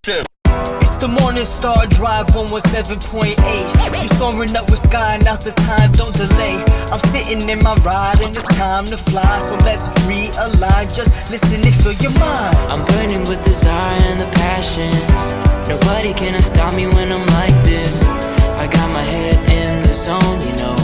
It's the morning star drive 117.8. You soaring up with sky, now's the time, don't delay. I'm sitting in my ride and it's time to fly. So let's realign, just listen and fill your mind. I'm burning with desire and the passion. Nobody can stop me when I'm like this. I got my head in the zone, you know.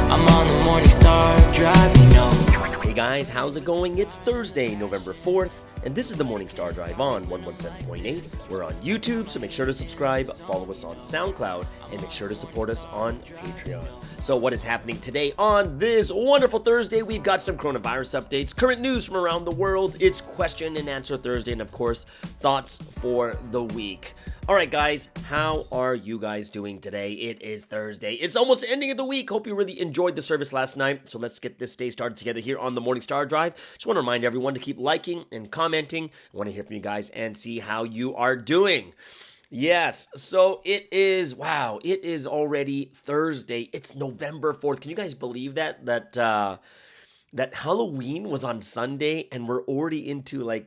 I'm on the morning star drive, you know. Hey guys, how's it going? It's Thursday, November 4th, and this is the Morning Star Drive on 117.8. We're on YouTube, so make sure to subscribe, follow us on SoundCloud, and make sure to support us on Patreon. So what is happening today on this wonderful Thursday? We've got some coronavirus updates, current news from around the world, it's question and answer Thursday, and of course, thoughts for the week. All right, guys, how are you guys doing today? It is Thursday. It's almost the ending of the week. Hope you really enjoyed the service last night. So let's get this day started together here on the Morning Star Drive. Just want to remind everyone to keep liking and commenting. I want to hear from you guys and see how you are doing. Yes, so it is already Thursday. It's November 4th. Can you guys believe that Halloween was on Sunday and we're already into like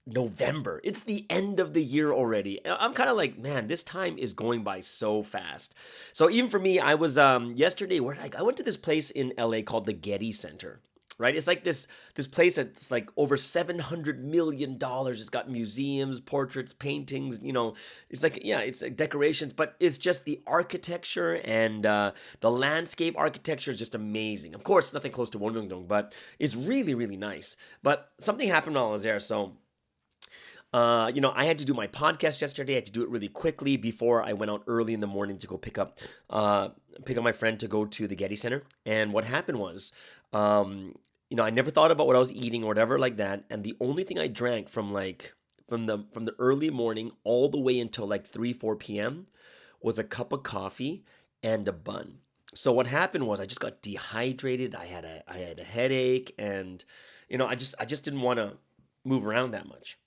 November? It's the end of the year already. I'm kind of like, man, this time is going by so fast. So even for me, I was yesterday, I went to this place in LA called the Getty Center. Right? It's like this place that's like over $700 million. It's got museums, portraits, paintings, you know, it's like, yeah, it's like decorations, but it's just the architecture and the landscape architecture is just amazing. Of course, nothing close to Wonwingdong, but it's really, really nice. But something happened while I was there, so I had to do my podcast yesterday. I had to do it really quickly before I went out early in the morning to go pick up my friend to go to the Getty Center. And what happened was, I never thought about what I was eating or whatever like that. And the only thing I drank from the early morning all the way until like 3-4 p.m. was a cup of coffee and a bun. So what happened was I just got dehydrated. I had a headache, and I just didn't want to move around that much.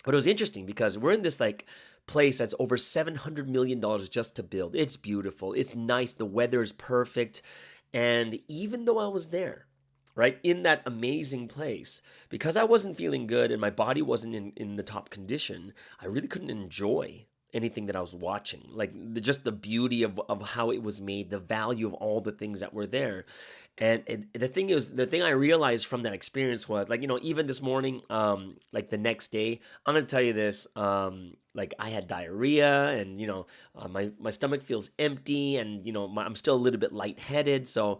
But it was interesting because we're in this like place that's over $700 million just to build. It's beautiful. It's nice. The weather is perfect. And even though I was there, right, in that amazing place, because I wasn't feeling good and my body wasn't in the top condition, I really couldn't enjoy anything that I was watching. Like just the beauty of how it was made, the value of all the things that were there. And the thing I realized from that experience was like, even this morning, like the next day, I'm going to tell you this, like I had diarrhea and, my stomach feels empty and, I'm still a little bit lightheaded. So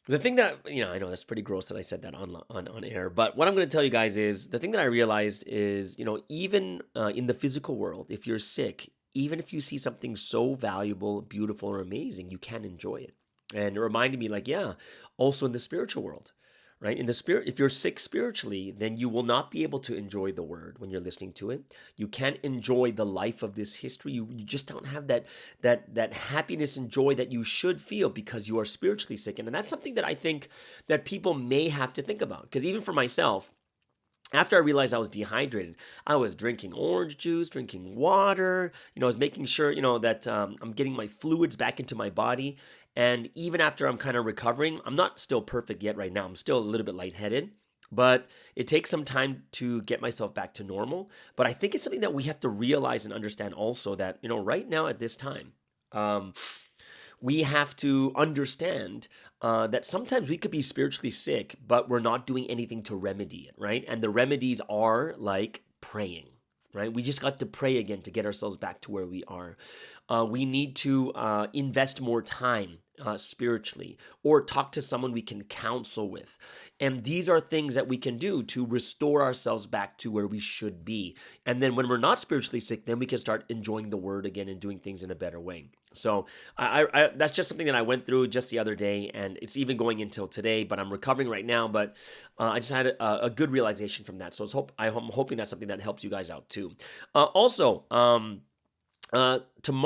the thing that, I know that's pretty gross that I said that on air, but what I'm going to tell you guys is the thing that I realized is, even in the physical world, if you're sick, even if you see something so valuable, beautiful, or amazing, you can enjoy it. And it reminded me like, yeah, also in the spiritual world, right? In the spirit, if you're sick spiritually, then you will not be able to enjoy the word when you're listening to it. You can't enjoy the life of this history. You just don't have that happiness and joy that you should feel because you are spiritually sick. And that's something that I think that people may have to think about. Because even for myself, after I realized I was dehydrated, I was drinking orange juice, drinking water, I was making sure, that I'm getting my fluids back into my body. And even after I'm kind of recovering, I'm not still perfect yet right now. I'm still a little bit lightheaded, but it takes some time to get myself back to normal. But I think it's something that we have to realize and understand also that, right now at this time, we have to understand that sometimes we could be spiritually sick, but we're not doing anything to remedy it, right? And the remedies are like praying, right? We just got to pray again to get ourselves back to where we are. We need to invest more time spiritually, or talk to someone we can counsel with. And these are things that we can do to restore ourselves back to where we should be. And then when we're not spiritually sick, then we can start enjoying the word again and doing things in a better way. So I that's just something that I went through just the other day, and it's even going until today, but I'm recovering right now. But I just had a good realization from that. So I'm hoping that's something that helps you guys out too. Tonight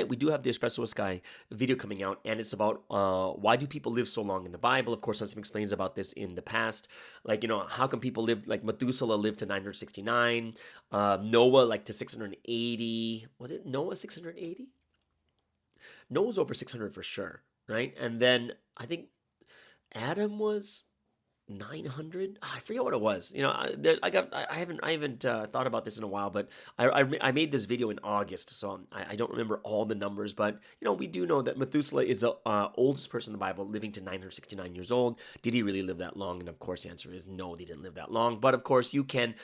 we do have the Espresso with Sky video coming out, and it's about why do people live so long in the Bible. Of course, some explains about this in the past, like how come people live, like Methuselah lived to 969, Noah like to 680. Was it Noah 680? Noah's over 600 for sure, right? And then I think Adam was 900. I forget what it was. You know, I haven't thought about this in a while, but I made this video in August, so I don't remember all the numbers. But you know, we do know that Methuselah is the oldest person in the Bible, living to 969 years old. Did he really live that long? And of course, the answer is no, he didn't live that long. But of course, you can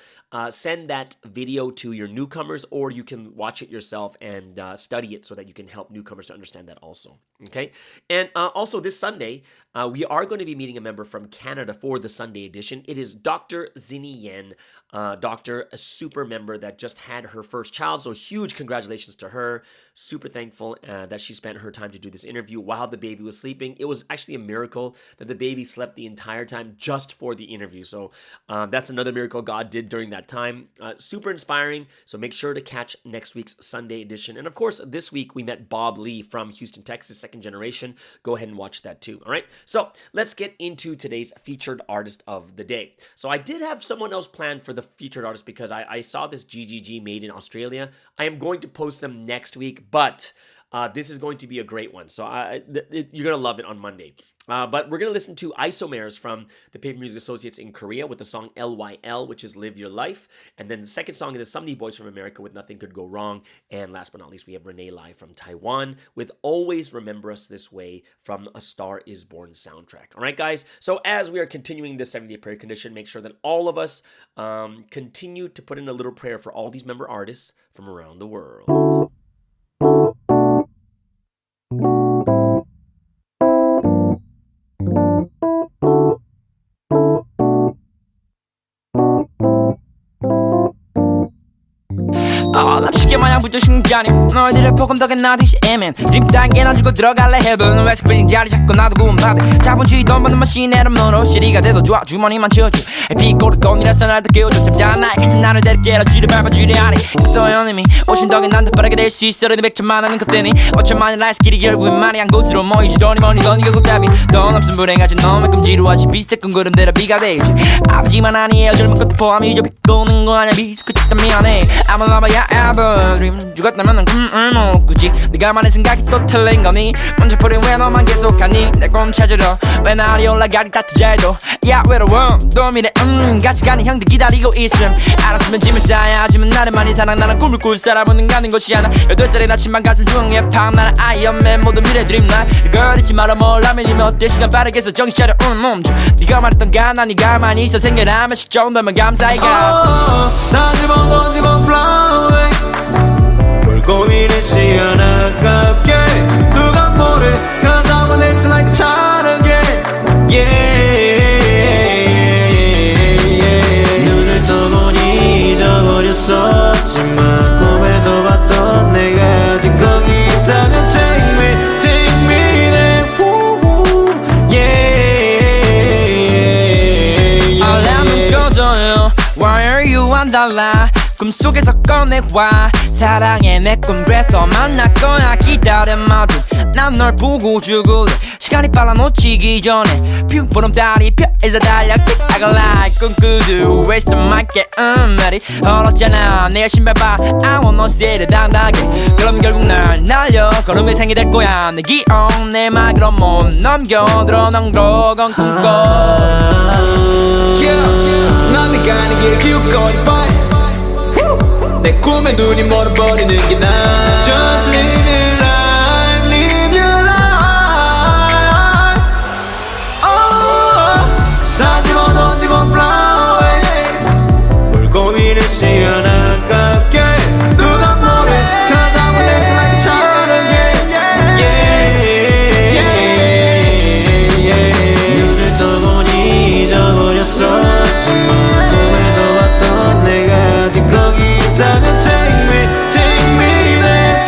send that video to your newcomers, or you can watch it yourself and study it so that you can help newcomers to understand that also. Okay, and also this Sunday, we are going to be meeting a member from Canada for the Sunday edition. It is Dr. Zinnie Yen, doctor, a super member that just had her first child. So huge congratulations to her. Super thankful that she spent her time to do this interview while the baby was sleeping. It was actually a miracle that the baby slept the entire time just for the interview. So that's another miracle God did during that time. Super inspiring. So make sure to catch next week's Sunday edition. And of course, this week we met Bob Lee from Houston, Texas, second generation. Go ahead and watch that too. All right. So let's get into today's featured artist of the day. So I did have someone else planned for the featured artist because I saw this GGG made in Australia. I am going to post them next week, but this is going to be a great one. So you're going to love it on Monday. But we're going to listen to Isomers from the Paper Music Associates in Korea with the song LYL, which is Live Your Life. And then the second song is the Somni Boys from America with Nothing Could Go Wrong. And last but not least, we have Renee Lai from Taiwan with Always Remember Us This Way from A Star Is Born soundtrack. All right, guys? So as we are continuing this 70-day prayer condition, make sure that all of us continue to put in a little prayer for all these member artists from around the world. 남식의 마냥 부조신자니 너희들의 복음 덕에 나도 시에맨 드림 단계 난 주고 들어갈래 해도 왜 스프링 자리 잡고 나도 구원받아 자본주의 돈 버는 머신에 놈으로 시리가 돼도 좋아 주머니만 채워줘 비꼬르 돈이라서 날 더 깨워줘 잠자 나의 같은 나를 데리게라 쥐를 밟아주려 하니 또 연임이 오신 덕에 난 더 빠르게 될 수 있어 너희들 100천만 원은 컵대니 5천만의 라이스길이 결국엔 많이 한 곳으로 모이지 돈이 뭐니 돈이 결국 답이 돈 없음 불행하지 너만큼 지루하지 비슷해 꿈꾸름대로 비가 되지 아버지만 아니에요 젊은 것도 포함이죠 비꼬는 거 아냐 비스쿠 다 미안해 I'm a lover yeah ever dream 죽었다면 난 꿈을 못 꾸지 네가 말한 생각이 또 틀린 거니 먼저 풀이 왜 너만 계속하니 내 꿈 찾으러 왜 날이 올라가리 따뜻해도 야 외로워 또 미래 같이 가는 형들 기다리고 있음 알았으면 짐을 싸야지만 나를 많이 사랑 나는 꿈을 꿀 사람은 가는 것이 않아 8살의 나침반 가슴 중앙에 팡 나는 아이언맨 모든 미래 드림 날 이걸 잊지 말아 몰라면 이면 어때 시간 빠르게 해서 정신 차려 멈춰 네가 말했던 가난이 가만히 있어 생겨나면 식 정도면 감사해 가 나 집어 던지고 fly away 고민의 시간 아깝게 누가 뭐래 Cause I'm on this like a child again yeah 눈을 떠보니 잊어버렸었지만 꿈에서 봤던 내가 아직 거기 있다면 take me there yeah 알람은 꺼져요 Why are you 안 달라 꿈속에서 꺼내와 사랑의 내 꿈 그래서 만날 거야 기다려봐도 난 널 보고 죽을래 시간이 빨라 놓치기 전에 뷰보름달이 펴에서 달려 I go like 꿈꾸도 waste my 말이 얼었잖아 내가 신발 봐 I want no city 당당하게 그럼 결국 날 날려 걸음의 생이 될 거야 내 기억 내 막으로 못 넘겨 들어 넌그러건 꿈꿔 난 네가 아닌 게 기웃거리 boy 내 꿈에 눈이 멀어버리는 게 나 Just live your life, live your life oh, 다 집어던지고 fly away 골고민의 시간 아깝게 누가 뭐래 Cause I'm on this like a child again yeah 눈을 떠보니 잊어버렸었지만 꿈에서 봤던 내가 아직 거기 있다면 take me there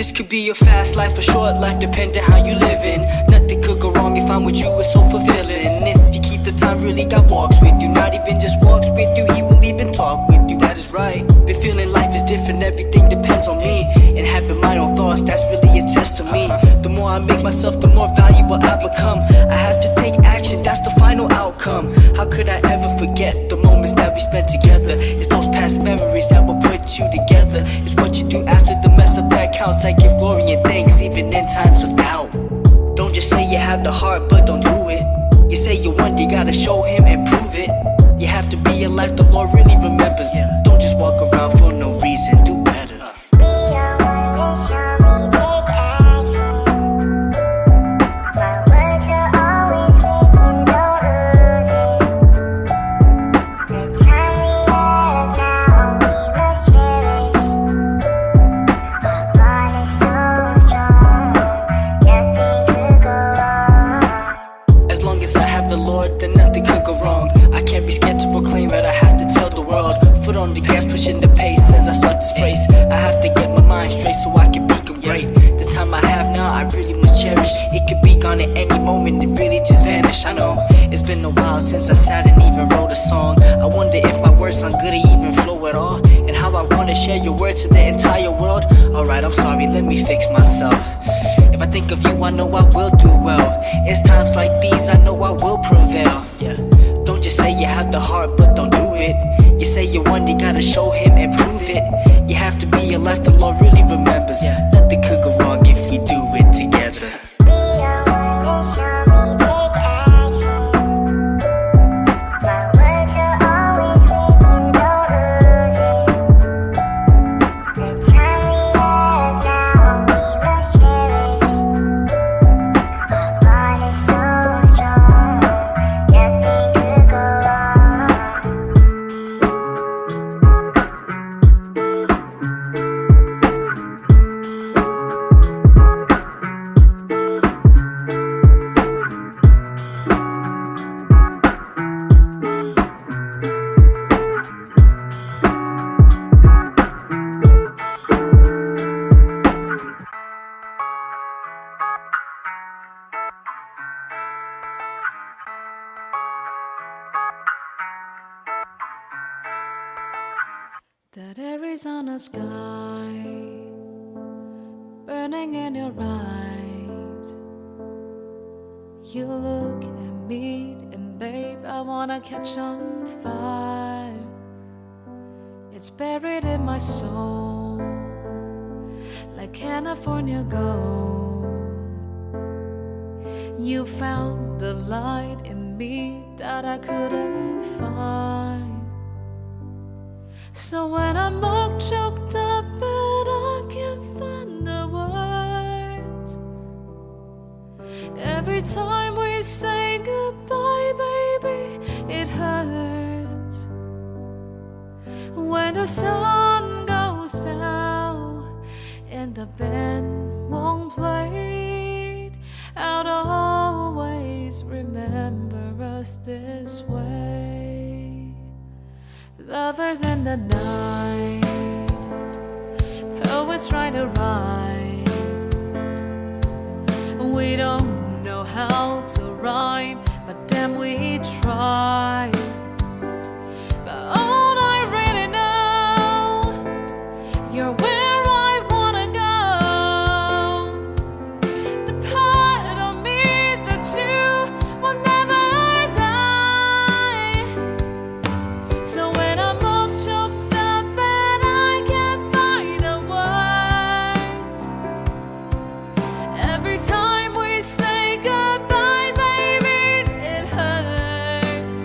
This could be a fast life, a short life, depending how you living. Nothing could go wrong if I'm with you, it's so fulfilling. If you keep the time, really God walks with you. Not even just walks with you, He will even talk with you, that is right. Been feeling life is different, everything depends on me. And having my own thoughts, that's really a test to me. The more I make myself, the more valuable I become. I have to take action, that's the final outcome. How could I ever forget the moments that we spent together? It's those past memories that will put you together. It's what you do after the mess up that counts. I give glory and thanks even in times of doubt. Don't just say you have the heart but don't do it. You say you want, you gotta show Him and prove it. You have to be a life the Lord really remembers. Don't just walk around for no reason, do better. Then nothing could go wrong. I can't be scared to proclaim it, I have to tell the world. Foot on the gas, pushing the pace as I start this race. I have to get my mind straight so I can become great. The time I have now, I really must cherish. It could be gone at any moment, it really just vanish. I know, it's been a while since I sat and even wrote a song. I wonder if my words sound good or even flow at all. And how I wanna share your words to the entire world. Alright, I'm sorry, let me fix myself. If I think of you, I know I will do well. It's times like these, I know I will prevail. Yeah. Don't just say you have the heart, but don't do it. You say you want, you gotta show Him and prove it. You have to be a life the Lord really remembers. Yeah. Nothing could go wrong if we do it together. That Arizona sky burning in your eyes. You look at me and babe, I wanna catch on fire. It's buried in my soul like California gold. You found the light in me that I couldn't find. So when I'm all choked up and I can't find the words, every time we say goodbye, baby, it hurts. When the sun goes down and the band won't play, I'll always remember us this way. Lovers in the night, poets trying to write. We don't know how to rhyme, but damn we try. But all I really know, you're where I wanna go. The part of me that you will never die. So when I'm all choked up and I can't find the words, every time we say goodbye, baby, it hurts.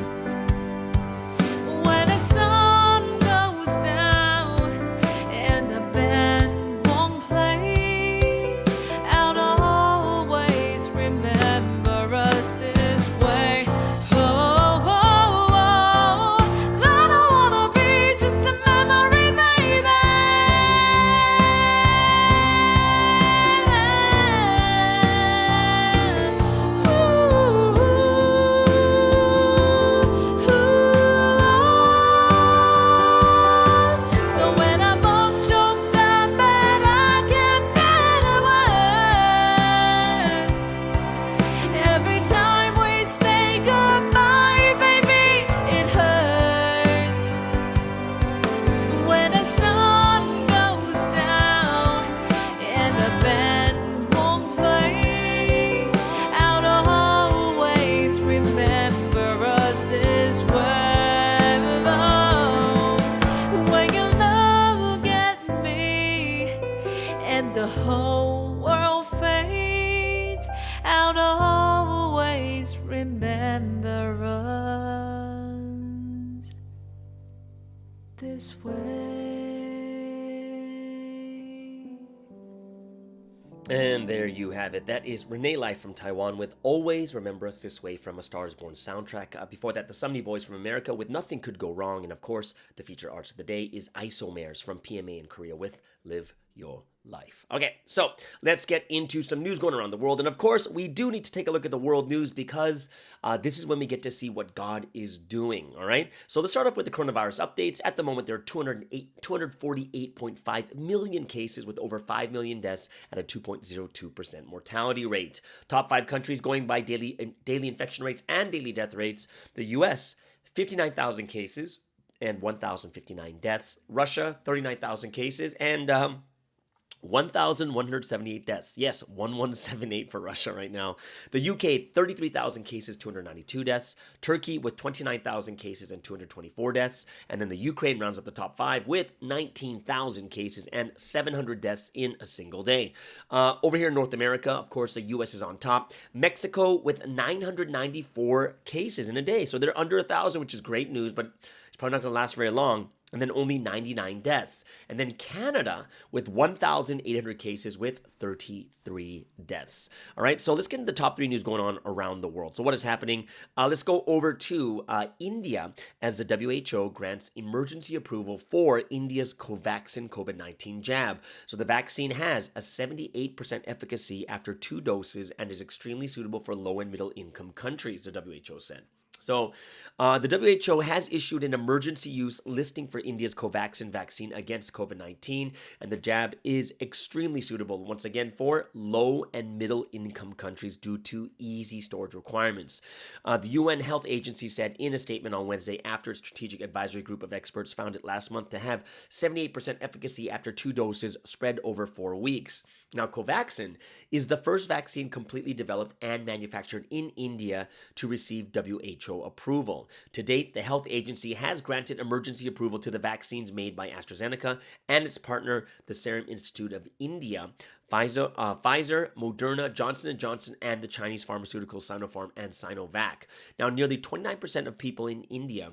when the whole world fades out, always remember us this way. And there you have it. That is Renee Live from Taiwan with Always Remember Us This Way from A Star Is Born soundtrack. Before that, the Sumney Boys from America with Nothing Could Go Wrong. And of course, the feature artist of the day is Isomares from PMA in Korea with Live Your Life. Okay, so let's get into some news going around the world. And of course, we do need to take a look at the world news because this is when we get to see what God is doing, all right? So let's start off with the coronavirus updates. At the moment, there are 248.5 million cases with over 5 million deaths at a 2.02% mortality rate. Top 5 countries going by daily infection rates and daily death rates. The US, 59,000 cases and 1,059 deaths. Russia, 39,000 cases and 1,178 deaths. Yes, 1178 for Russia right now. The UK, 33,000 cases, 292 deaths. Turkey with 29,000 cases and 224 deaths. And then the Ukraine rounds up the top 5 with 19,000 cases and 700 deaths in a single day. Over here in North America, of course, the US is on top. Mexico with 994 cases in a day. So they're under 1,000, which is great news, but it's probably not going to last very long. And then only 99 deaths. And then Canada with 1,800 cases with 33 deaths. All right, so let's get into the top 3 news going on around the world. So what is happening? Let's go over to India as the WHO grants emergency approval for India's Covaxin COVID-19 jab. So the vaccine has a 78% efficacy after 2 doses and is extremely suitable for low and middle income countries, the WHO said. So, the WHO has issued an emergency use listing for India's Covaxin vaccine against COVID-19, and the jab is extremely suitable, once again, for low and middle income countries due to easy storage requirements. The UN Health Agency said in a statement on Wednesday after its strategic advisory group of experts found it last month to have 78% efficacy after 2 doses spread over 4 weeks. Now, Covaxin is the first vaccine completely developed and manufactured in India to receive WHO approval. To date, the health agency has granted emergency approval to the vaccines made by AstraZeneca and its partner, the Serum Institute of India, Pfizer, Moderna, Johnson & Johnson, and the Chinese pharmaceutical Sinopharm and Sinovac. Now, nearly 29% of people in India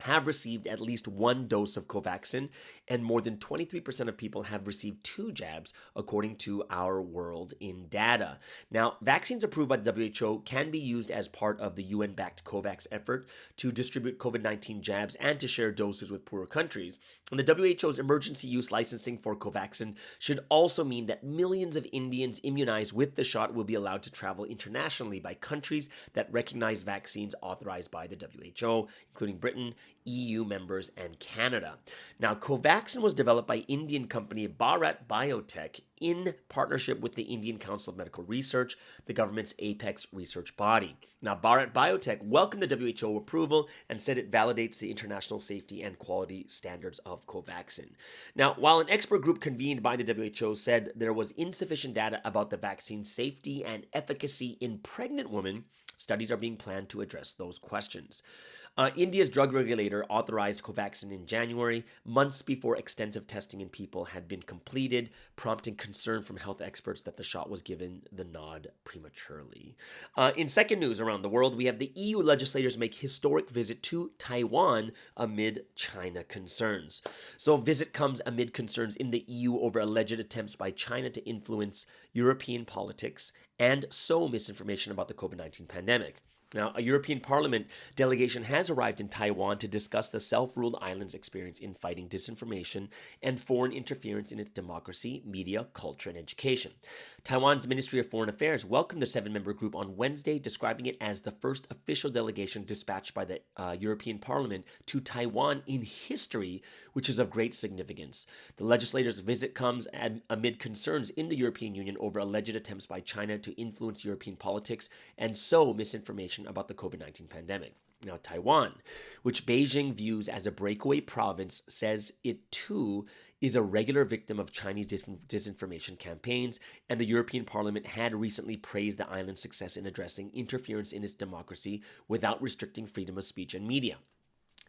have received at least 1 dose of Covaxin, and more than 23% of people have received 2 jabs, according to Our World in data. Now, vaccines approved by the WHO can be used as part of the UN-backed COVAX effort to distribute COVID-19 jabs and to share doses with poorer countries. And the WHO's emergency use licensing for Covaxin should also mean that millions of Indians immunized with the shot will be allowed to travel internationally by countries that recognize vaccines authorized by the WHO, including Britain, EU members, and Canada. Now, Covaxin was developed by Indian company Bharat Biotech in partnership with the Indian Council of Medical Research, the government's apex research body. Now, Bharat Biotech welcomed the WHO approval and said it validates the international safety and quality standards of Covaxin. Now, while an expert group convened by the WHO said there was insufficient data about the vaccine's safety and efficacy in pregnant women, studies are being planned to address those questions. India's drug regulator authorized Covaxin in January, months before extensive testing in people had been completed, prompting concern from health experts that the shot was given the nod prematurely. In second news around the world, we have the EU legislators make historic visit to Taiwan amid China concerns. So visit comes amid concerns in the EU over alleged attempts by China to influence European politics and sow misinformation about the COVID-19 pandemic. Now, a European Parliament delegation has arrived in Taiwan to discuss the self-ruled island's experience in fighting disinformation and foreign interference in its democracy, media, culture, and education. Taiwan's Ministry of Foreign Affairs welcomed the 7-member group on Wednesday, describing it as the first official delegation dispatched by the European Parliament to Taiwan in history, which is of great significance. The legislators' visit comes amid concerns in the European Union over alleged attempts by China to influence European politics and sow misinformation about the COVID-19 pandemic. Now, Taiwan, which Beijing views as a breakaway province, says it too is a regular victim of Chinese disinformation campaigns, and the European Parliament had recently praised the island's success in addressing interference in its democracy without restricting freedom of speech and media.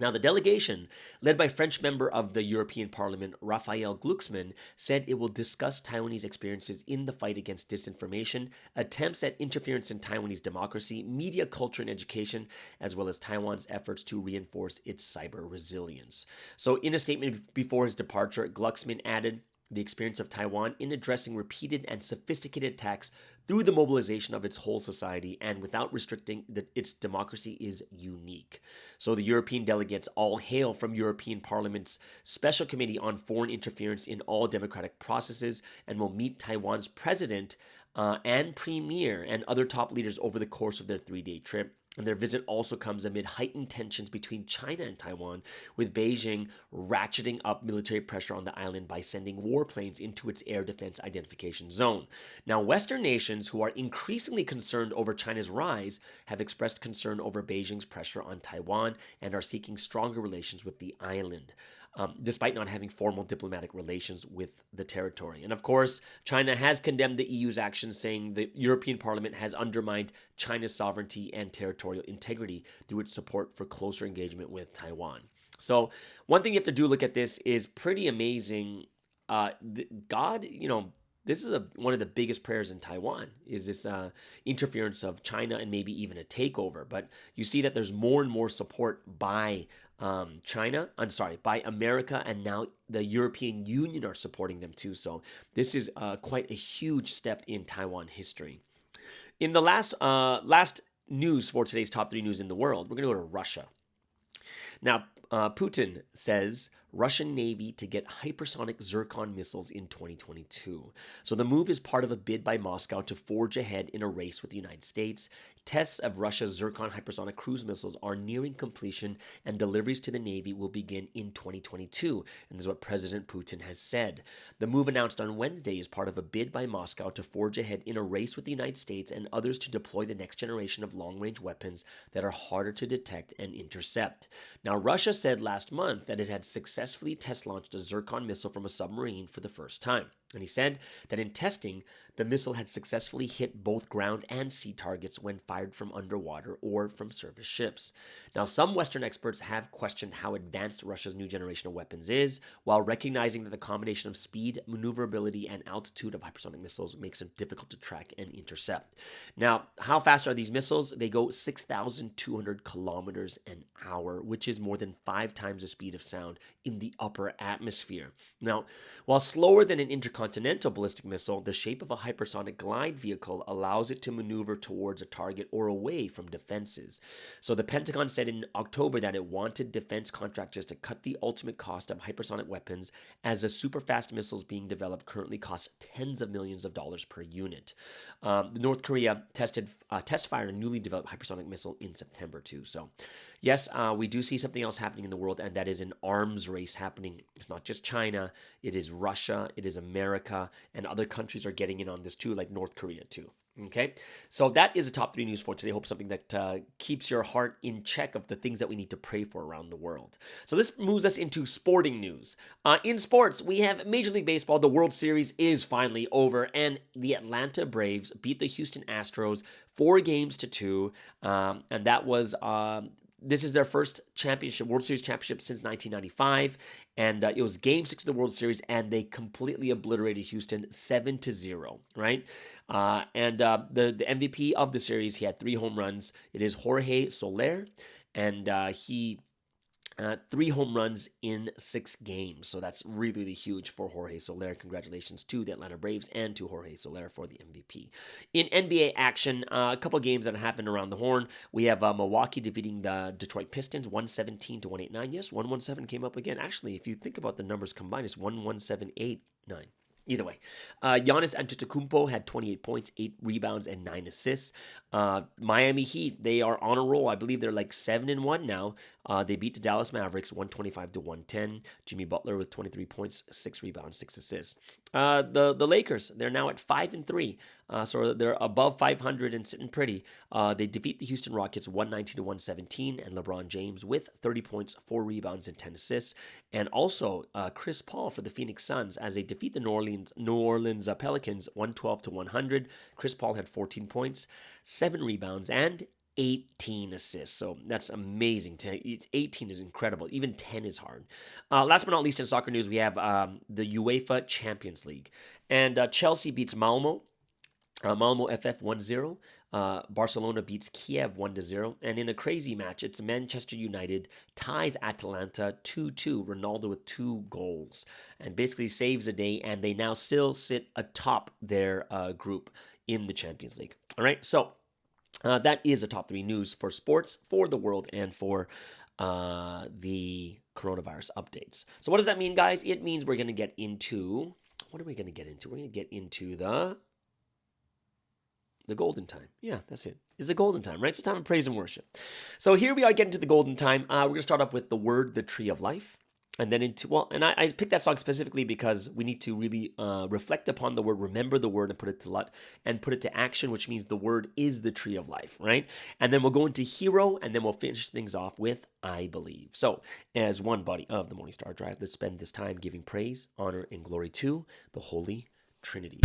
Now, the delegation, led by French member of the European Parliament, Raphael Glucksmann, said it will discuss Taiwanese experiences in the fight against disinformation, attempts at interference in Taiwanese democracy, media culture and education, as well as Taiwan's efforts to reinforce its cyber resilience. So, in a statement before his departure, Glucksmann added, the experience of Taiwan in addressing repeated and sophisticated attacks through the mobilization of its whole society and without restricting its democracy is unique. So the European delegates all hail from European Parliament's Special Committee on Foreign Interference in All Democratic Processes and will meet Taiwan's president and premier and other top leaders over the course of their 3-day trip. And their visit also comes amid heightened tensions between China and Taiwan, with Beijing ratcheting up military pressure on the island by sending warplanes into its air defense identification zone. Now, Western nations who are increasingly concerned over China's rise have expressed concern over Beijing's pressure on Taiwan and are seeking stronger relations with the island. Despite not having formal diplomatic relations with the territory. And of course, China has condemned the EU's actions, saying the European Parliament has undermined China's sovereignty and territorial integrity through its support for closer engagement with Taiwan. So one thing you have to do look at this is pretty amazing. God, this is one of the biggest prayers in Taiwan, is this interference of China and maybe even a takeover. But you see that there's more and more support by by America, and now the European Union are supporting them too. So this is quite a huge step in Taiwan history. In the last news for today's top 3 news in the world, we're going to go to Russia. Now, Putin says Russian Navy to get hypersonic Zircon missiles in 2022. So the move is part of a bid by Moscow to forge ahead in a race with the United States. Tests of Russia's Zircon hypersonic cruise missiles are nearing completion, and deliveries to the Navy will begin in 2022. And this is what President Putin has said. The move announced on Wednesday is part of a bid by Moscow to forge ahead in a race with the United States and others to deploy the next generation of long-range weapons that are harder to detect and intercept. Now, Russia said last month that it had successfully test-launched a Zircon missile from a submarine for the first time. And he said that in testing, the missile had successfully hit both ground and sea targets when fired from underwater or from surface ships. Now, some Western experts have questioned how advanced Russia's new generation of weapons is, while recognizing that the combination of speed, maneuverability, and altitude of hypersonic missiles makes them difficult to track and intercept. Now, how fast are these missiles? They go 6,200 kilometers an hour, which is more than 5 times the speed of sound in the upper atmosphere. Now, while slower than an intercontinental ballistic missile, the shape of a hypersonic glide vehicle allows it to maneuver towards a target or away from defenses. So the Pentagon said in October that it wanted defense contractors to cut the ultimate cost of hypersonic weapons, as the super-fast missiles being developed currently cost tens of millions of dollars per unit. North Korea test fired a newly developed hypersonic missile in September too. So yes, we do see something else happening in the world, and that is an arms race happening. It's not just China, it is Russia, it is America, and other countries are getting in on this too, like North Korea too. Okay, so that is the top 3 news for today. Hope something that keeps your heart in check of the things that we need to pray for around the world. So this moves us into sporting news. In sports, we have Major League Baseball. The World Series is finally over, and the Atlanta Braves beat the Houston Astros 4-2, and that was this is their first championship, World Series championship since 1995, and it was Game 6 of the World Series, and they completely obliterated Houston 7-0, right? And the MVP of the series, he had 3 home runs. It is Jorge Soler, and he 3 home runs in 6 games. So that's really, really huge for Jorge Soler. Congratulations to the Atlanta Braves and to Jorge Soler for the MVP. In NBA action, a couple of games that happened around the horn. We have Milwaukee defeating the Detroit Pistons 117-189. Yes, 117 came up again. Actually, if you think about the numbers combined, it's 11789. Either way, Giannis Antetokounmpo had 28 points, 8 rebounds, and 9 assists. Miami Heat, they are on a roll. I believe they're like 7-1 now. They beat the Dallas Mavericks 125-110. Jimmy Butler with 23 points, 6 rebounds, 6 assists. The Lakers, they're now at 5-3. So they're above 500 and sitting pretty. They defeat the Houston Rockets 119-117, and LeBron James with 30 points, 4 rebounds, and 10 assists. And also Chris Paul for the Phoenix Suns as they defeat the New Orleans Pelicans 112-100. Chris Paul had 14 points, 7 rebounds, and 18 assists. So that's amazing. 18 is incredible. Even 10 is hard. Last but not least in soccer news, we have the UEFA Champions League. And Chelsea beats Malmo. Malmo FF 1-0. Barcelona beats Kiev 1-0. And in a crazy match, it's Manchester United ties Atalanta 2-2. Ronaldo with 2 goals. And basically saves the day. And they now still sit atop their group in the Champions League. All right, so that is the top 3 news for sports, for the world, and for the coronavirus updates. So what does that mean, guys? It means we're going to get into... What are we going to get into? We're going to get into the golden time. Yeah, that's it. It's the golden time, right? It's a time of praise and worship. So here we are getting to the golden time. We're going to start off with the word, the tree of life. And then I picked that song specifically because we need to really reflect upon the word, remember the word, and put it to action, which means the word is the tree of life, right? And then we'll go into hero, and then we'll finish things off with I believe. So, as one body of the Morning Star Drive, let's spend this time giving praise, honor, and glory to the Holy Trinity.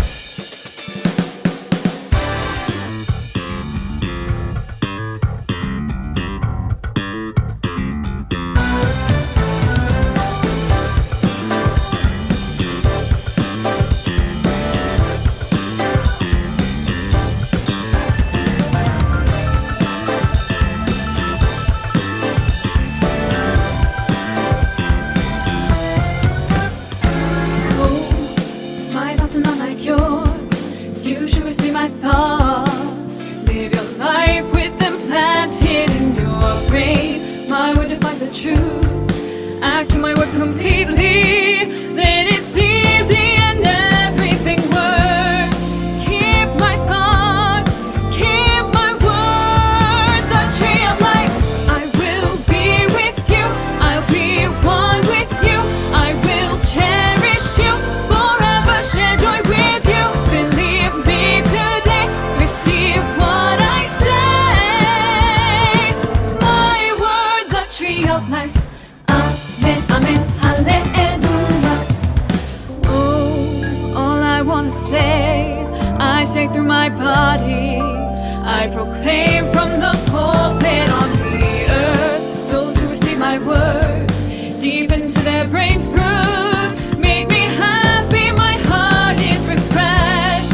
Through my body, I proclaim from the pulpit on the earth. Those who receive my words deep into their brain fruit, make me happy, my heart is refreshed.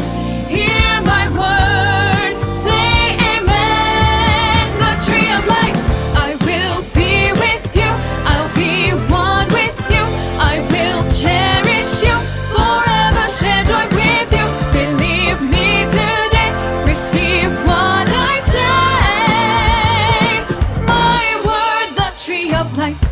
Hear my word, say amen. The tree of life, I will be with you, I'll be one with you, I will cherish you, forever share joy with you. Believe me today, receive what I say. My word, the tree of life.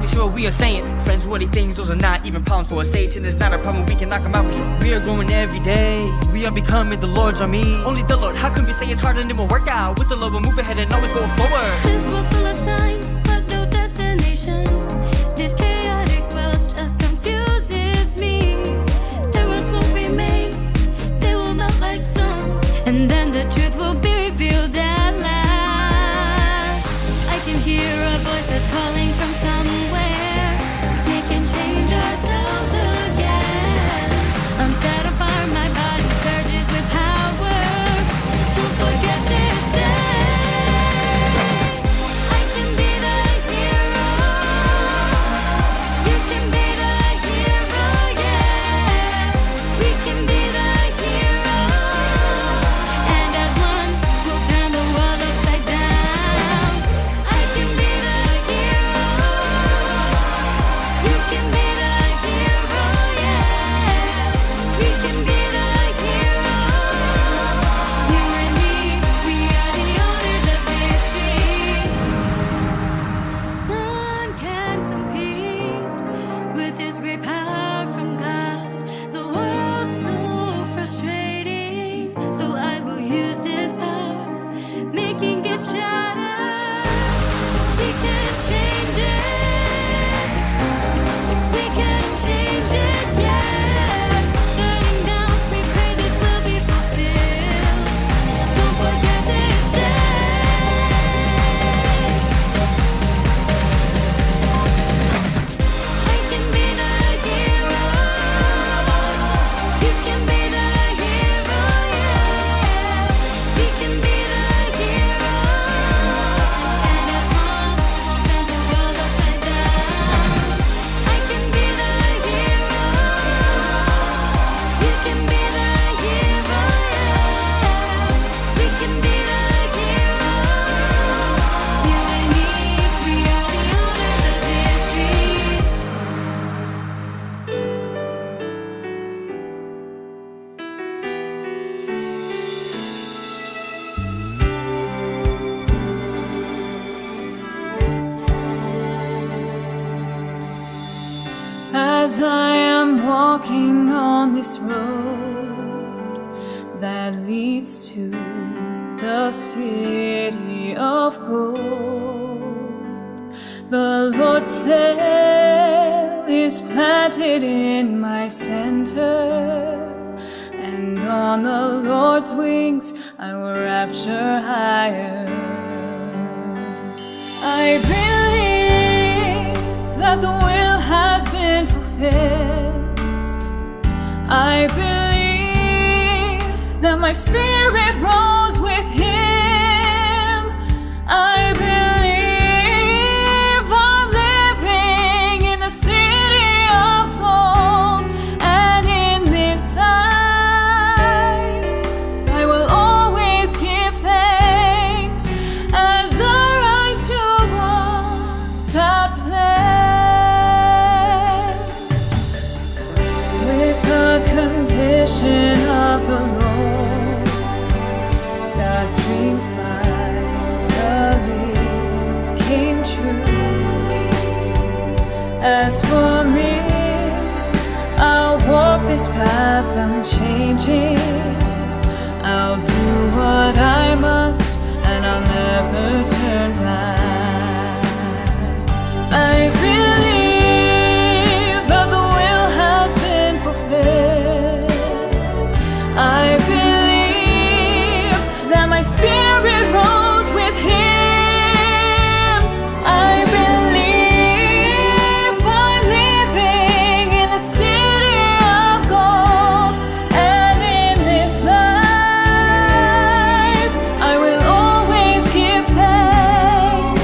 we see what we are saying. Friends, what he thinks, those are not even problems for us. Satan is not a problem, we can knock him out for sure. We are growing every day, we are becoming the Lord's army. Only the Lord, how can we say it's hard and it will work out? With the Lord we'll move ahead and always go forward. This world's full of signs, but no destination. This chaotic world just confuses me. Their words won't remain, they will melt like stone, and then the truth will be revealed at last. I can hear a voice that's calling from somewhere. We can change ourselves again. I'm set on fire, my body surges with power. Don't forget this day. I can be the hero. You can be the hero, yeah. We can be the hero. And as one, we'll turn the world upside down. I can be the hero. You can be the hero, yeah. We can be the hero. You and me, we are the owners of history. None can compete with this great power from God. The world's so frustrating, so I will use this power, making it shatter. We can change it. We can change it, yeah. Shutting down, we pray this will be fulfilled. Don't forget this day. I can be the hero. You can be the hero, yeah. We can be the hero. And as one, we'll turn the world upside down. I can be the hero. You can be the hero, yeah. We can be the hero. You and me, we are the owners of history. As I am walking on this road that leads to the city of gold, the Lord's sail is planted in my center, and on the Lord's wings I will rapture higher. I believe that the will has been fulfilled. I believe that my spirit rose with him. I believe I'm living in the city of gold, and in this life I will always give thanks as I rise towards that plan. With the condition of the Lord, God's dream finally came true. As for me, I'll walk this path unchanging. I'll do what I must, and I'll never turn back. I believe that the will has been fulfilled. I believe that my spirit rose with him. I believe I'm living in the city of gold, and in this life I will always give thanks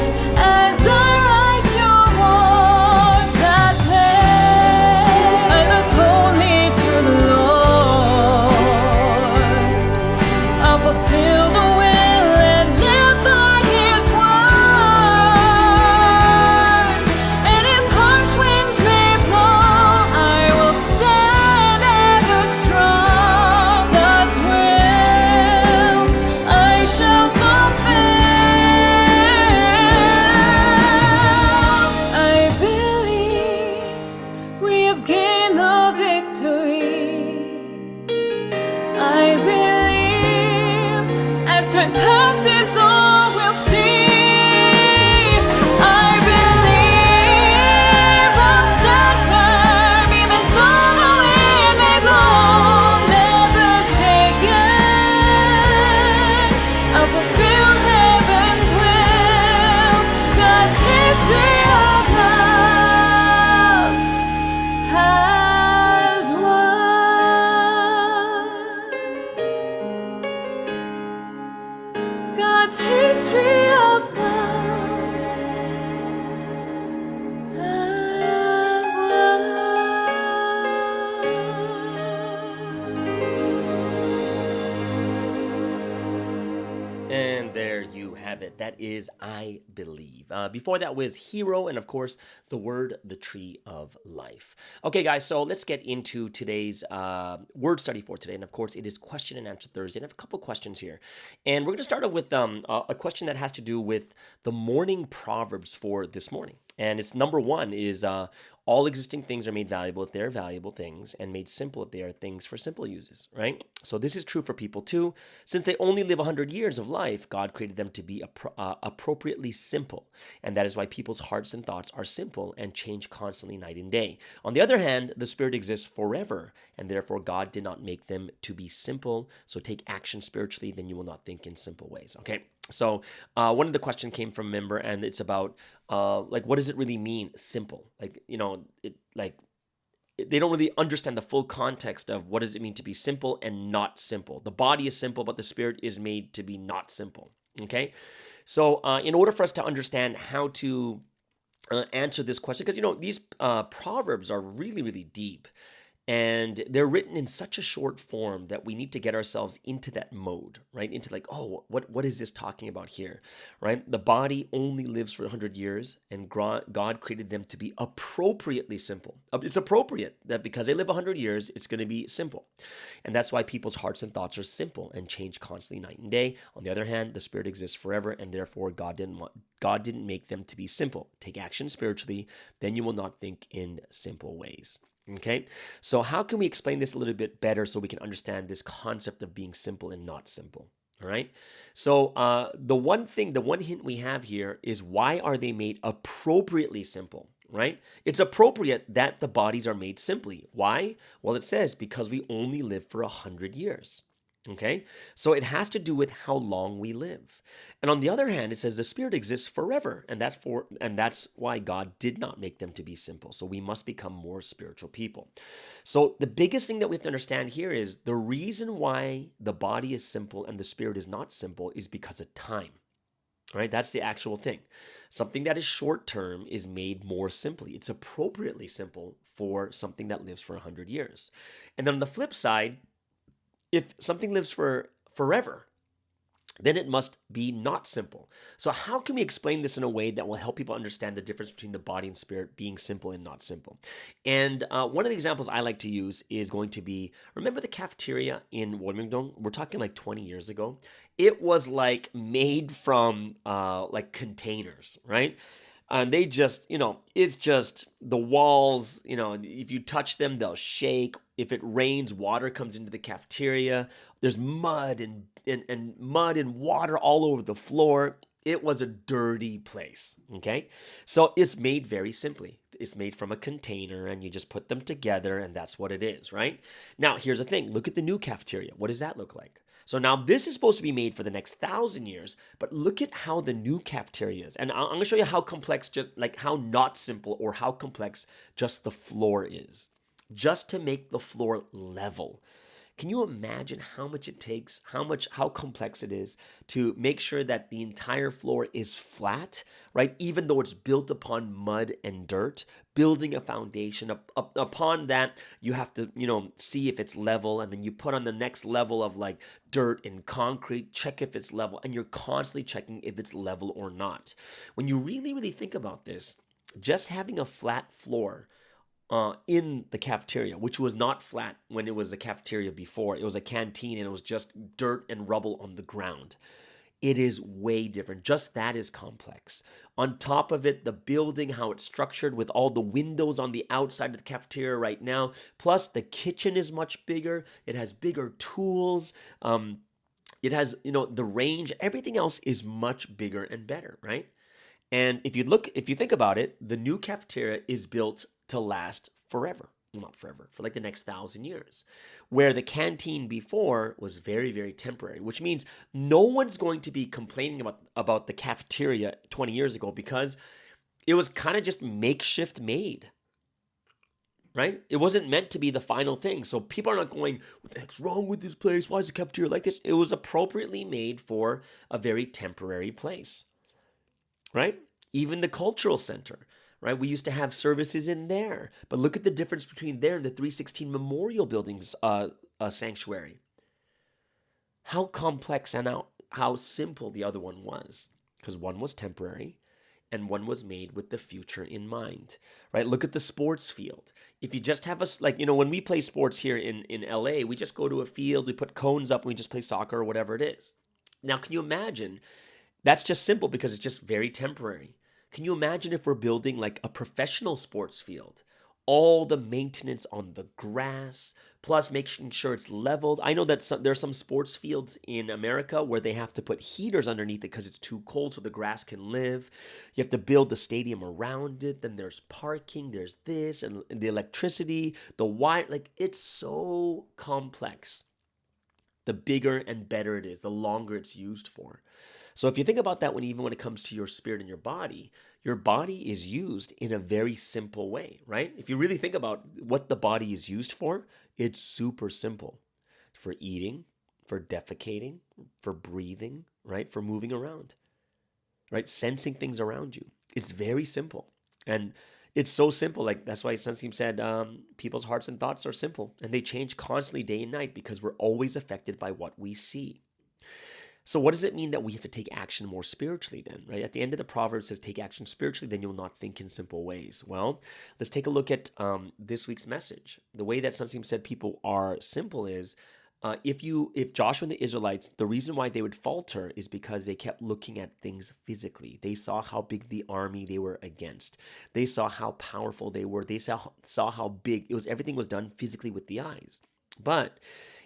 have it. That is I Believe. Before that was Hero, and of course, the word, the tree of life. Okay, guys, so let's get into today's word study for today. And of course, it is question and answer Thursday. And I have a couple questions here. And we're going to start off with a question that has to do with the morning proverbs for this morning. And it's number one is all existing things are made valuable if they are valuable things, and made simple if they are things for simple uses, right? So this is true for people too. Since they only live 100 years of life, God created them to be appropriately simple. And that is why people's hearts and thoughts are simple and change constantly night and day. On the other hand, the Spirit exists forever, and therefore God did not make them to be simple. So take action spiritually, then you will not think in simple ways, okay? So one of the question came from a member, and it's about like, what does it really mean, simple? Like, you know, they don't really understand the full context of what does it mean to be simple and not simple. The body is simple, but the spirit is made to be not simple, okay? So in order for us to understand how to answer this question, because, you know, these proverbs are really, really deep. And they're written in such a short form that we need to get ourselves into that mode, right? Into like, oh, what is this talking about here, right? The body only lives for 100 years, and God created them to be appropriately simple. It's appropriate that because they live 100 years, it's going to be simple. And that's why people's hearts and thoughts are simple and change constantly night and day. On the other hand, the Spirit exists forever, and therefore God didn't make them to be simple. Take action spiritually, then you will not think in simple ways. Okay, so how can we explain this a little bit better so we can understand this concept of being simple and not simple? All right, so the one hint we have here is, why are they made appropriately simple? Right? It's appropriate that the bodies are made simply. Why? Well, it says because we only live for 100 years. Okay, so it has to do with how long we live. And on the other hand, it says the Spirit exists forever, and that's why God did not make them to be simple. So we must become more spiritual people. So the biggest thing that we have to understand here is the reason why the body is simple and the Spirit is not simple is because of time. All right, that's the actual thing. Something that is short term is made more simply. It's appropriately simple for something that lives for 100 years. And then on the flip side, if something lives for forever, then it must be not simple. So how can we explain this in a way that will help people understand the difference between the body and spirit being simple and not simple? And one of the examples I like to use is going to be, remember the cafeteria in Wolmingdong? We're talking like 20 years ago. It was like made from like containers, right? And they just, you know, it's just the walls, you know, if you touch them, they'll shake. If it rains, water comes into the cafeteria. There's mud and mud and water all over the floor. It was a dirty place, okay? So it's made very simply. It's made from a container, and you just put them together, and that's what it is, right? Now, here's the thing. Look at the new cafeteria. What does that look like? So now this is supposed to be made for the next 1,000 years, but look at how the new cafeteria is. And I'm going to show you how complex, just like how not simple or how complex just the floor is. Just to make the floor level. Can you imagine how much it takes, how complex it is to make sure that the entire floor is flat, right? Even though it's built upon mud and dirt, building a foundation. Upon that, you have to, you know, see if it's level, and then you put on the next level of like dirt and concrete, check if it's level, and you're constantly checking if it's level or not. When you really, really think about this, just having a flat floor in the cafeteria, which was not flat when it was a cafeteria before. It was a canteen, and it was just dirt and rubble on the ground. It is way different. Just that is complex. On top of it, the building, how it's structured with all the windows on the outside of the cafeteria right now. Plus, the kitchen is much bigger. It has bigger tools. It has, you know, the range. Everything else is much bigger and better, right? And if you think about it, the new cafeteria is built to last forever. Well, not forever, for like the next 1,000 years. Where the canteen before was very, very temporary, which means no one's going to be complaining about the cafeteria 20 years ago because it was kind of just makeshift made. Right? It wasn't meant to be the final thing. So people are not going, what the heck's wrong with this place? Why is the cafeteria like this? It was appropriately made for a very temporary place. Right? Even the cultural center, right? We used to have services in there, but look at the difference between there and the 316 Memorial Building's sanctuary. How complex and how simple the other one was. because one was temporary and one was made with the future in mind, right? Look at the sports field. If you just have us, like, when we play sports here in LA, we just go to a field, we put cones up, and we just play soccer or whatever it is. Now, can you imagine? That's just simple because it's just very temporary. Can you imagine if we're building like a professional sports field? All the maintenance on the grass, plus making sure it's leveled. I know that there are some sports fields in America where they have to put heaters underneath it because it's too cold so the grass can live. You have to build the stadium around it. Then there's parking, there's this, and the electricity, the wire. Like, it's so complex. The bigger and better it is, the longer it's used for. So if you think about that, even when it comes to your spirit and your body is used in a very simple way, right? If you really think about what the body is used for, it's super simple. For eating, for defecating, for breathing, right? For moving around, right? Sensing things around you. It's very simple. And it's so simple. Like, that's why Sunseem said, people's hearts and thoughts are simple, and they change constantly day and night because we're always affected by what we see. So what does it mean that we have to take action more spiritually then, right? At the end of the proverb, it says, take action spiritually, then you'll not think in simple ways. Well, let's take a look at this week's message. The way that Sunseem said people are simple is, if Joshua and the Israelites, the reason why they would falter is because they kept looking at things physically. They saw how big the army they were against. They saw how powerful they were. They saw how big everything was done physically with the eyes. But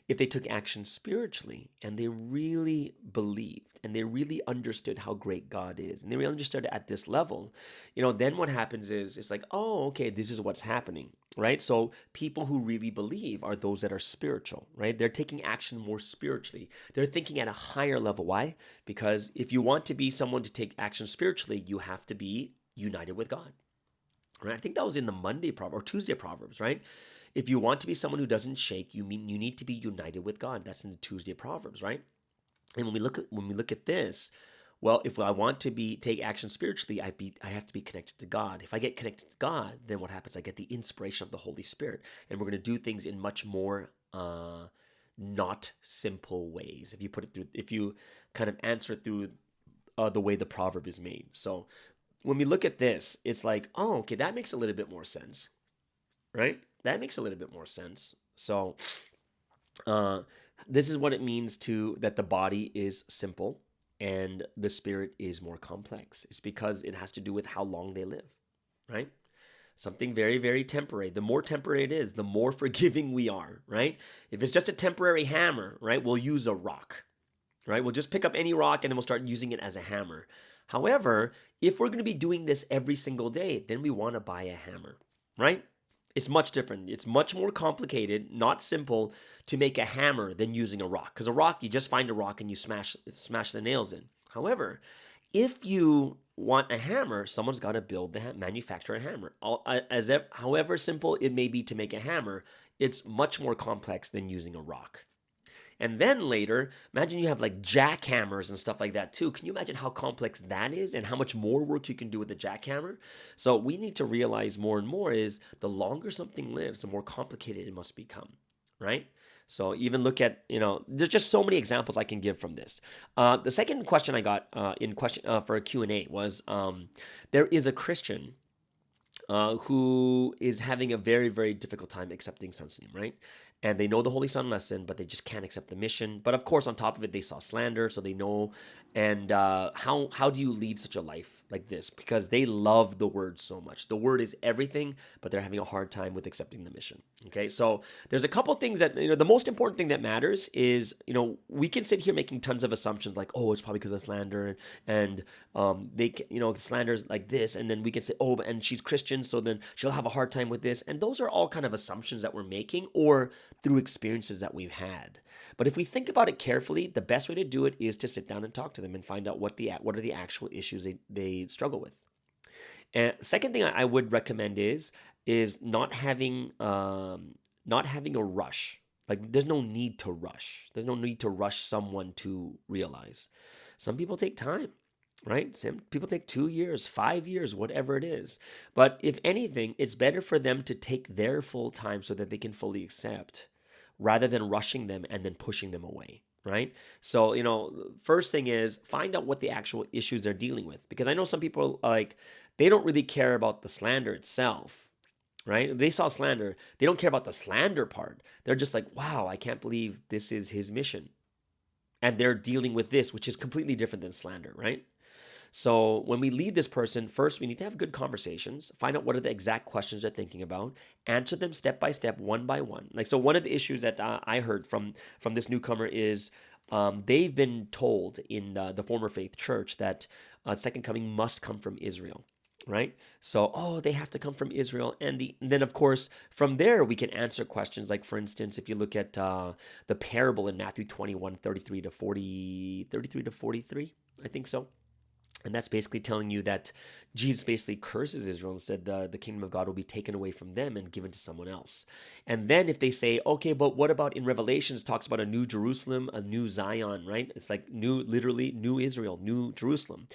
if they took action spiritually and they really believed and they really understood how great God is and they really understood at this level, then what happens is it's like, oh, okay, this is what's happening, right? So people who really believe are those that are spiritual, right? They're taking action more spiritually. They're thinking at a higher level. Why? Because if you want to be someone to take action spiritually, you have to be united with God, right? I think that was in the Monday Proverbs or Tuesday Proverbs, right? If you want to be someone who doesn't shake, you need to be united with God. That's in the Tuesday Proverbs, right? And when we look at this, well, if I want to take action spiritually, I have to be connected to God. If I get connected to God, then what happens? I get the inspiration of the Holy Spirit, and we're going to do things in much more not simple ways. If you kind of answer it through the way the proverb is made. So when we look at this, it's like, oh, okay, that makes a little bit more sense, right? That makes a little bit more sense. So this is what it means that the body is simple and the spirit is more complex. It's because it has to do with how long they live, right? Something very, very temporary. The more temporary it is, the more forgiving we are, right? If it's just a temporary hammer, right, we'll use a rock, right? We'll just pick up any rock and then we'll start using it as a hammer. However, if we're going to be doing this every single day, then we want to buy a hammer, right? It's much different. It's much more complicated, not simple, to make a hammer than using a rock. Because a rock, you just find a rock and you smash the nails in. However, if you want a hammer, someone's got to manufacture a hammer. However simple it may be to make a hammer, it's much more complex than using a rock. And then later, imagine you have like jackhammers and stuff like that too. Can you imagine how complex that is and how much more work you can do with a jackhammer? So we need to realize more and more is the longer something lives, the more complicated it must become, right? So even look at, there's just so many examples I can give from this. The second question I got for a Q&A was, there is a Christian who is having a very, very difficult time accepting Sunseem, right? And they know the Holy Son lesson, but they just can't accept the mission. But of course, on top of it, they saw slander, so they know. And how do you lead such a life like this? Because they love the word so much. The word is everything, but they're having a hard time with accepting the mission. Okay, so there's a couple things that, the most important thing that matters is, we can sit here making tons of assumptions like, oh, it's probably because of slander, and slander's like this, and then we can say, oh, and she's Christian, so then she'll have a hard time with this. And those are all kind of assumptions that we're making, or through experiences that we've had. But if we think about it carefully, the best way to do it is to sit down and talk to them and find out what are the actual issues they struggle with. And the second thing I would recommend is not having a rush. Like, there's no need to rush. There's no need to rush someone to realize. Some people take time, right? Some people take 2 years, 5 years, whatever it is. But if anything, it's better for them to take their full time so that they can fully accept, rather than rushing them and then pushing them away, right? So, first thing is find out what the actual issues they're dealing with. Because I know some people like, they don't really care about the slander itself, right? They saw slander. They don't care about the slander part. They're just like, wow, I can't believe this is his mission. And they're dealing with this, which is completely different than slander, right? So when we lead this person, first we need to have good conversations, find out what are the exact questions they're thinking about, answer them step by step, one by one. Like, so one of the issues that I heard from this newcomer is they've been told in the former faith church that second coming must come from Israel, right? So, they have to come from Israel. And then, of course, from there, we can answer questions like, for instance, if you look at the parable in Matthew 21, 33 to 43, I think so. And that's basically telling you that Jesus basically curses Israel and said the kingdom of God will be taken away from them and given to someone else. And then if they say, okay, but what about in Revelations, talks about a new Jerusalem, a new Zion, right? It's like literally new Israel, new Jerusalem.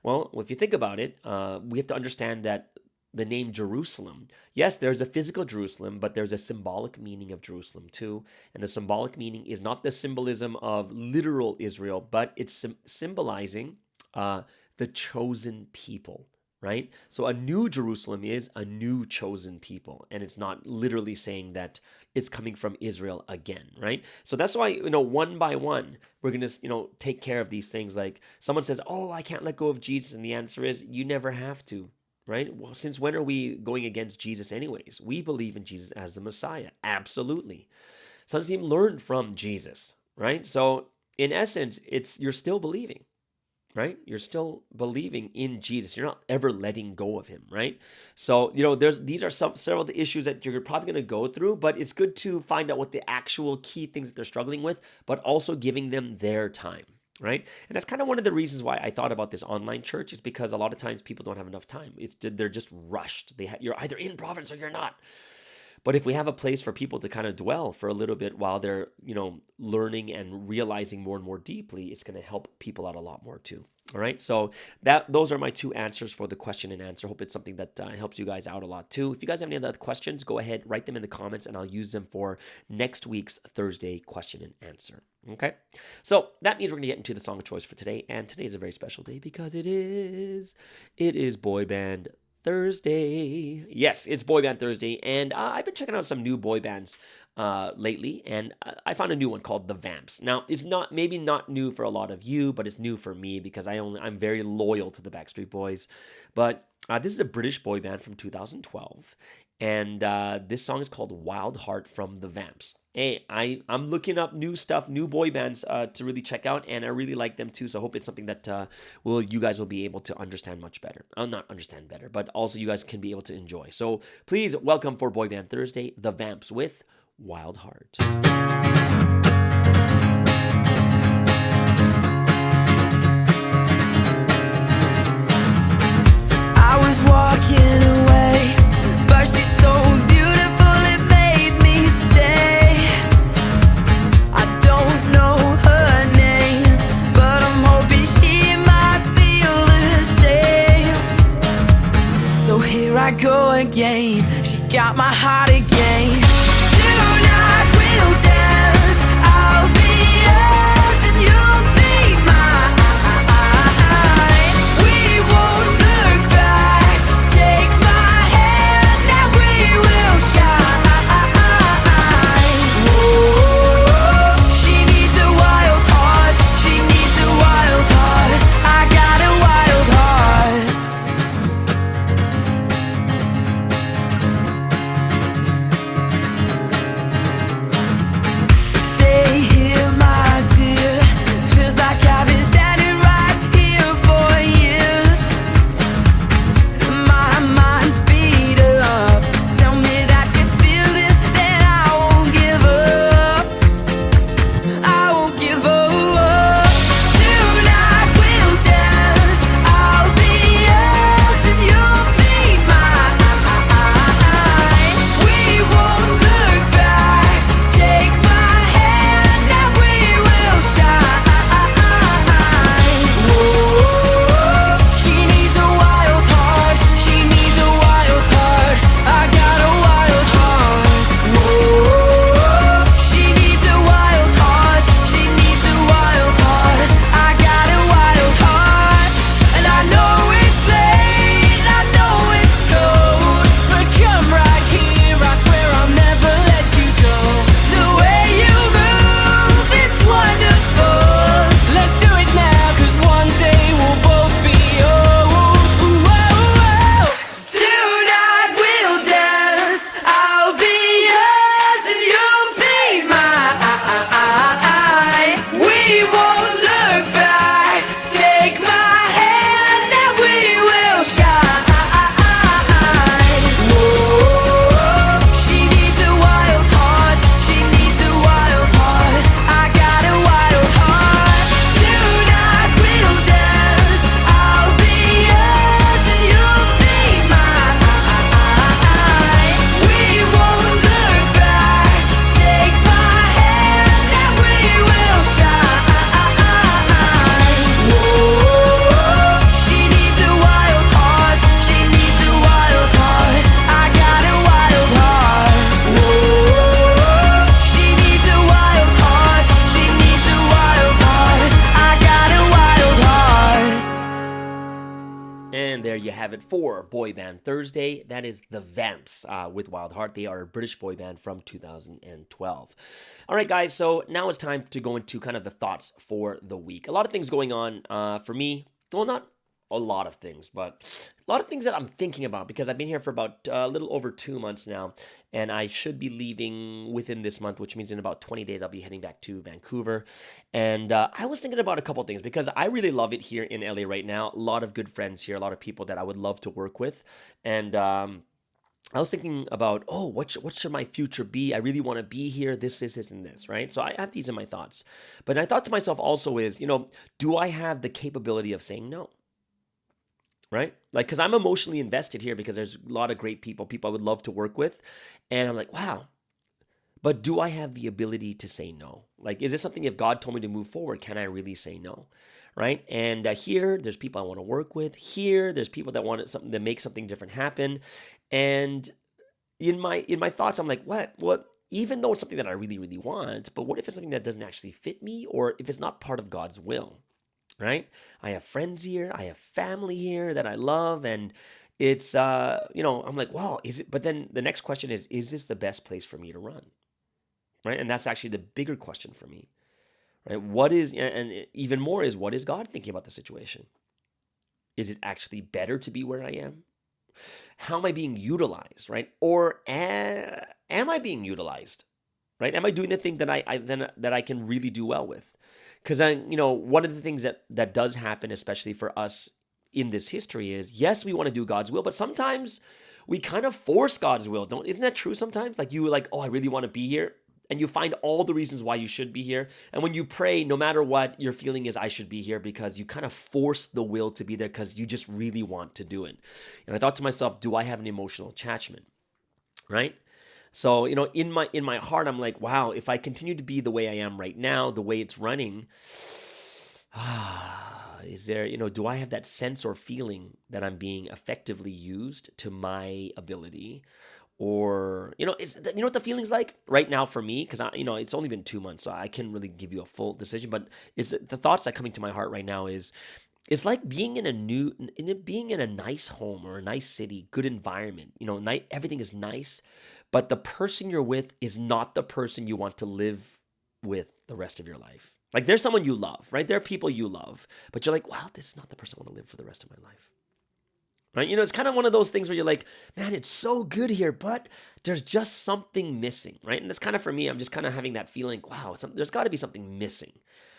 Well, if you think about it, we have to understand that the name Jerusalem, yes, there's a physical Jerusalem, but there's a symbolic meaning of Jerusalem too. And the symbolic meaning is not the symbolism of literal Israel, but it's symbolizing the chosen people, right? So a new Jerusalem is a new chosen people, and it's not literally saying that it's coming from Israel again, right? So that's why, one by one, we're going to, take care of these things. Like someone says, oh, I can't let go of Jesus. And the answer is, you never have to, right? Well, since when are we going against Jesus anyways? We believe in Jesus as the Messiah. Absolutely. Some team learned from Jesus, right? So in essence, you're still believing. Right? You're still believing in Jesus. You're not ever letting go of him, right? So, these are several of the issues that you're probably going to go through, but it's good to find out what the actual key things that they're struggling with, but also giving them their time, right? And that's kind of one of the reasons why I thought about this online church, is because a lot of times people don't have enough time. They're just rushed. You're either in Providence or you're not. But if we have a place for people to kind of dwell for a little bit while they're, learning and realizing more and more deeply, it's going to help people out a lot more too. All right. So those are my two answers for the question and answer. Hope it's something that helps you guys out a lot too. If you guys have any other questions, go ahead, write them in the comments, and I'll use them for next week's Thursday question and answer. Okay. So that means we're going to get into the song of choice for today. And today is a very special day because it is Boy Band Thursday. Yes, it's Boy Band Thursday, and I've been checking out some new boy bands lately, and I found a new one called The Vamps. Now, it's maybe not new for a lot of you, but it's new for me because I'm very loyal to the Backstreet Boys. But this is a British boy band from 2012, and this song is called Wild Heart from The Vamps. Hey, I'm looking up new stuff, new boy bands to really check out, and I really like them too. So I hope it's something that you guys will be able to understand much better. Not understand better, but also you guys can be able to enjoy. So please welcome for Boy Band Thursday, The Vamps with Wild Heart. I was walking away, but she's so beautiful it made me stay. I don't know her name, but I'm hoping she might feel the same. So here I go again, she got my heart again. Tonight we'll dance, I'll be yours and you'll be mine. We won't look back, take my hand and we will shine. Whoa, she needs a wild heart, she needs a wild heart. I got a wild heart. have it for Boy Band Thursday. That is the Vamps with Wild Heart. They are a British boy band from 2012. All right, guys, so now it's time to go into kind of the thoughts for the week. A lot of things going on for me. Well, not a lot of things, but a lot of things that I'm thinking about because I've been here for about a little over 2 months now, and I should be leaving within this month, which means in about 20 days I'll be heading back to Vancouver. And I was thinking about a couple of things because I really love it here in LA right now. A lot of good friends here, a lot of people that I would love to work with, and I was thinking about, oh, what should my future be? I really want to be here, this, and this, right? So I have these in my thoughts. But I thought to myself also is, do I have the capability of saying no? Right? Like, because I'm emotionally invested here because there's a lot of great people I would love to work with. And I'm like, wow. But do I have the ability to say no? Like, is this something if God told me to move forward, can I really say no? Right? And here, there's people I want to work with. Here, there's people that want something to make something different happen. And in my thoughts, I'm like, what? Even though it's something that I really, really want, but what if it's something that doesn't actually fit me, or if it's not part of God's will? Right? I have friends here, I have family here that I love, and it's I'm like, wow, is it? But then the next question is this the best place for me to run? Right? And that's actually the bigger question for me. Right? And even more is, what is God thinking about the situation? Is it actually better to be where I am? How am I being utilized, right? Or am I being utilized, right? Am I doing the thing that I can really do well with? Because one of the things that does happen, especially for us in this history, is yes, we want to do God's will, but sometimes we kind of force God's will. Isn't that true? Sometimes, like, you like, oh, I really want to be here, and you find all the reasons why you should be here. And when you pray, no matter what, your feeling is, I should be here, because you kind of force the will to be there because you just really want to do it. And I thought to myself, do I have an emotional attachment, right? So, in my heart, I'm like, wow, if I continue to be the way I am right now, the way it's running, is there, do I have that sense or feeling that I'm being effectively used to my ability? Or, what the feeling's like right now for me? Because, it's only been 2 months, so I can't really give you a full decision. But it's the thoughts that coming to my heart right now is, it's like being in a nice home or a nice city, good environment. Everything is nice, but the person you're with is not the person you want to live with the rest of your life. Like, there's someone you love, right? There are people you love, but you're like, wow, this is not the person I want to live for the rest of my life. Right? It's kind of one of those things where you're like, man, it's so good here, but there's just something missing, right? And it's kind of, for me, I'm just kind of having that feeling, wow, there's got to be something missing,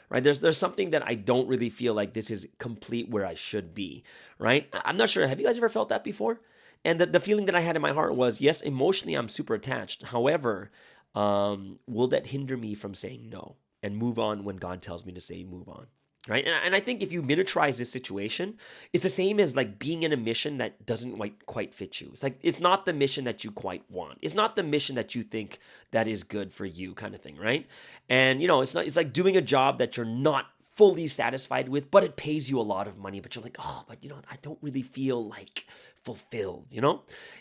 right? There's something that I don't really feel like this is complete where I should be, right? I'm not sure. Have you guys ever felt that before? And the feeling that I had in my heart was, yes, emotionally, I'm super attached. However, will that hinder me from saying no and move on when God tells me to say move on? Right? And I think if you miniaturize this situation, it's the same as like being in a mission that doesn't quite fit you. It's like, it's not the mission that you quite want. It's not the mission that you think that is good for you, kind of thing, right? And it's like doing a job that you're not fully satisfied with, but it pays you a lot of money, but you're like, oh, but I don't really feel like fulfilled,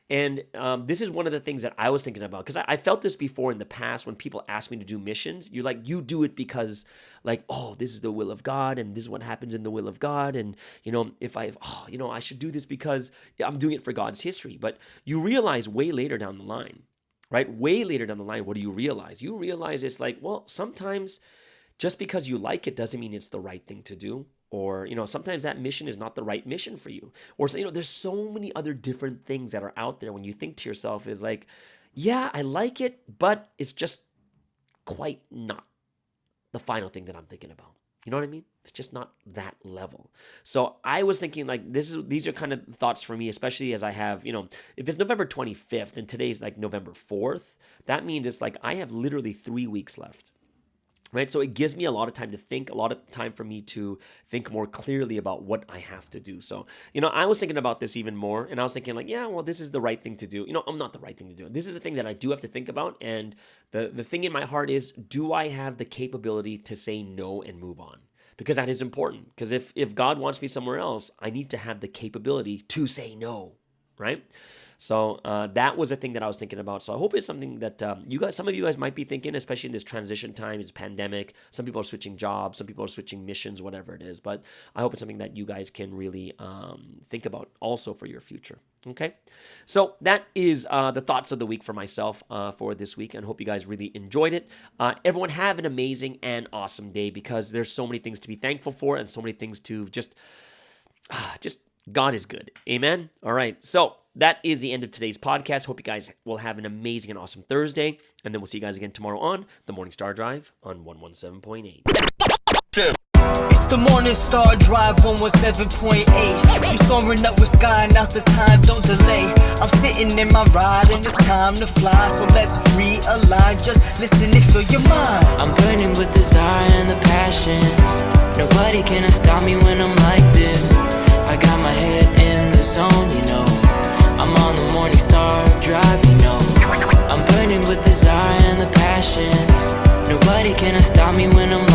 And this is one of the things that I was thinking about, because I felt this before in the past when people ask me to do missions. You're like, you do it because, like, oh, this is the will of God, and this is what happens in the will of God, and if I should do this because I'm doing it for God's history. But you realize way later down the line, right? Way later down the line, what do you realize? You realize it's like, well, sometimes just because you like it doesn't mean it's the right thing to do. Or, sometimes that mission is not the right mission for you. Or, there's so many other different things that are out there when you think to yourself is like, yeah, I like it, but it's just quite not the final thing that I'm thinking about. You know what I mean? It's just not that level. So I was thinking, like, these are kind of thoughts for me, especially as I have, if it's November 25th and today's like November 4th, that means it's like I have literally 3 weeks left. Right? So it gives me a lot of time to think, a lot of time for me to think more clearly about what I have to do. So, I was thinking about this even more, and I was thinking like, yeah, well, this is the right thing to do. I'm not the right thing to do. This is the thing that I do have to think about. And the thing in my heart is, do I have the capability to say no and move on? Because that is important. Because if God wants me somewhere else, I need to have the capability to say no, right? So that was a thing that I was thinking about. So I hope it's something that some of you guys might be thinking, especially in this transition time. It's pandemic. Some people are switching jobs. Some people are switching missions, whatever it is. But I hope it's something that you guys can really think about also for your future. Okay, so that is the thoughts of the week for myself for this week, and hope you guys really enjoyed it. Everyone have an amazing and awesome day, because there's so many things to be thankful for and so many things to just God is good. Amen. All right. So that is the end of today's podcast. Hope you guys will have an amazing and awesome Thursday. And then we'll see you guys again tomorrow on the Morning Star Drive on 117.8. It's the Morning Star Drive 117.8. You soaring up with sky, now's the time, don't delay. I'm sitting in my ride and it's time to fly. So let's realign, just listen and feel your mind. I'm burning with desire and the passion. Nobody can stop me when I'm like this. I got my head in the zone, you know. I'm on the Morning Star Drive, you know. I'm burning with desire and the passion. Nobody can stop me when I'm